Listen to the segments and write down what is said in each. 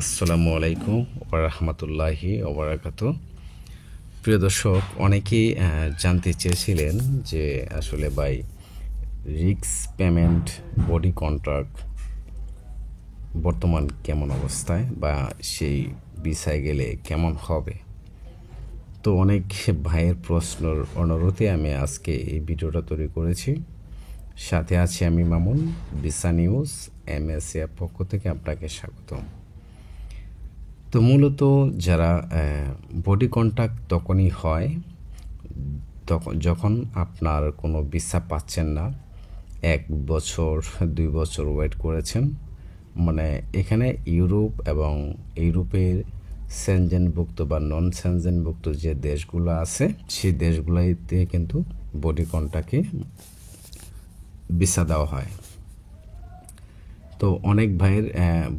আসসালামু আলাইকুম ওয়া রাহমাতুল্লাহি ওয়া বারাকাতুহু। প্রিয় দর্শক, অনেকেই জানতে চেয়েছিলেন যে আসলে ভাই রিস্ক পেমেন্ট বডি কন্ট্রাক্ট বর্তমান কেমন অবস্থায় বা সেই ভিসায় গেলে কেমন হবে। তো অনেক ভাইয়ের প্রশ্নের অনুরোধে আমি আজকে এই ভিডিওটা তৈরি করেছি। সাথে আছি আমি মামুন, ভিসা নিউজ MSA পক্ষ থেকে আপনাকে স্বাগতম। তো মূলত যারা বডি কন্ট্যাক্ট তখনই হয় যখন আপনার কোনো ভিসা পাচ্ছেন না, 1 বছর 2 বছর ওয়েট করেছেন, মানে এখানে ইউরোপ এবং ইউরোপের সেনজেনভুক্ত বা নন সেনজেনভুক্ত যে দেশগুলো আছে সেই দেশগুলোতে কিন্তু বডি কন্ট্যাক্টে ভিসা দেওয়া হয়। তো অনেক ভাইয়ের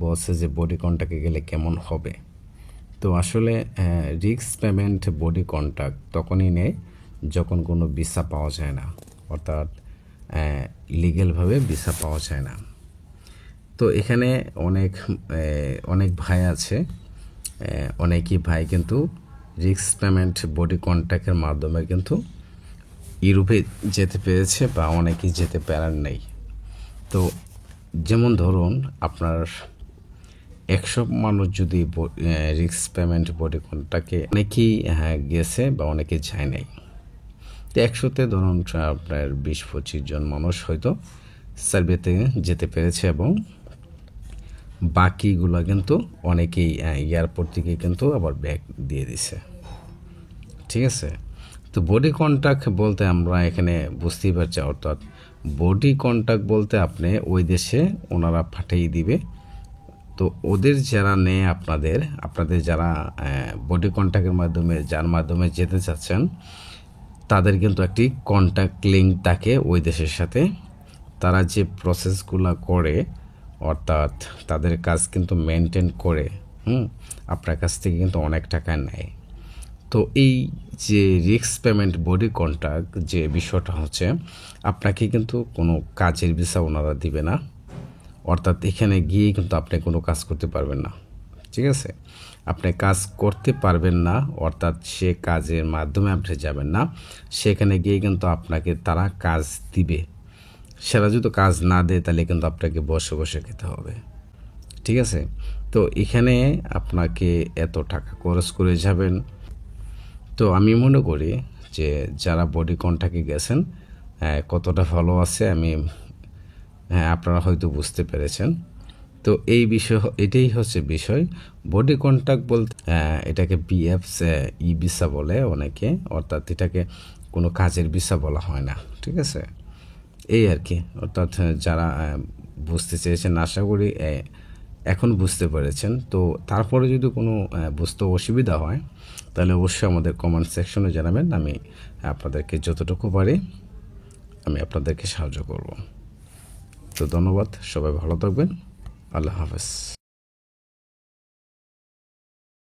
বলছে যে বডি কন্ট্যাক্টে গেলে কেমন হবে। তো আসলে রিস্ক পেমেন্ট বডি কন্ট্রাক্ট তখনই নেয় যখন কোনো ভিসা পাওয়া যায় না, অর্থাৎ লিগ্যালভাবে ভিসা পাওয়া যায় না। তো এখানে অনেক ভাই আছে, অনেকই ভাই কিন্তু রিস্ক পেমেন্ট বডি কন্ট্রাক্টের মাধ্যমে কিন্তু ইউরোপে যেতে পেরেছে বা অনেকেই যেতে পারেন নাই। তো যেমন ধরুন আপনার 100 মানুষ যদি রিস্ক পেমেন্ট বডি কন্ট্রাক্টে অনেকেই গেছে বা অনেকে যায় নাই। তো 100তে ধরুন আপনার 20-25 জন মানুষ হয়তো সার্বিয়াতে যেতে পেরেছে এবং বাকিগুলো কিন্তু অনেকেই এয়ারপোর্ট থেকে কিন্তু আবার ব্যাক দিয়ে দিছে। ঠিক আছে। তো বডি কন্ট্রাক্ট বলতে আমরা এখানে বুঝতেই পারছি, অর্থাৎ বডি কন্ট্রাক্ট বলতে আপনি ওই দেশে ওনারা পাঠিয়ে দিবে। তো ওদের যারা নেয় আপনাদের যারা বডি কন্ট্যাক্টের মাধ্যমে যার মাধ্যমে যেতে চাচ্ছেন, তাদের কিন্তু একটি কন্ট্যাক্ট লিঙ্ক থাকে ওই দেশের সাথে। তারা যে প্রসেসগুলো করে, অর্থাৎ তাদের কাজ কিন্তু মেনটেন করে আপনার কাছ থেকে কিন্তু অনেক টাকা নেয়। তো এই যে রিস্ক পেমেন্ট বডি কন্ট্রাক্ট যে বিষয়টা হচ্ছে, আপনাকে কিন্তু কোনো কাজের ভিসা ওনারা দিবে না, অর্থাৎ এখানে গিয়ে কিন্তু আপনি কোনো কাজ করতে পারবেন না। ঠিক আছে, আপনি কাজ করতে পারবেন না, অর্থাৎ সে কাজের মাধ্যমে আপনি যাবেন না, সেখানে গিয়ে কিন্তু আপনাকে তারা কাজ দিবে। সেটা যদি কাজ না দেয় তাহলে কিন্তু আপনাকে বসে বসে খেতে হবে। ঠিক আছে। তো এখানে আপনাকে এত টাকা খরচ করে যাবেন। তো আমি মনে করি যে যারা বডি কন্ট্রাক্টে গেছেন কতটা ভালো আছে আপনারা হয়তো বুঝতে পেরেছেন। তো এই বিষয়, এটাই হচ্ছে বিষয়। বডি কন্ট্রাক্ট বলতে এটাকে BF ই ভিসা বলে অনেকে, অর্থাৎ এটাকে কোনো কাজের ভিসা বলা হয় না। ঠিক আছে, এই আর কি। অর্থাৎ যারা বুঝতে চেয়েছেন, আশা করি এখন বুঝতে পেরেছেন। তো তারপরে যদি কোনো বুঝতে অসুবিধা হয় তাহলে অবশ্যই আমাদের কমেন্ট সেকশনে জানাবেন। আমি আপনাদেরকে যতটুকু পারি আমি আপনাদেরকে সাহায্য করব। তো ধন্যবাদ, সবাই ভালো থাকবেন। আল্লাহ হাফেজ।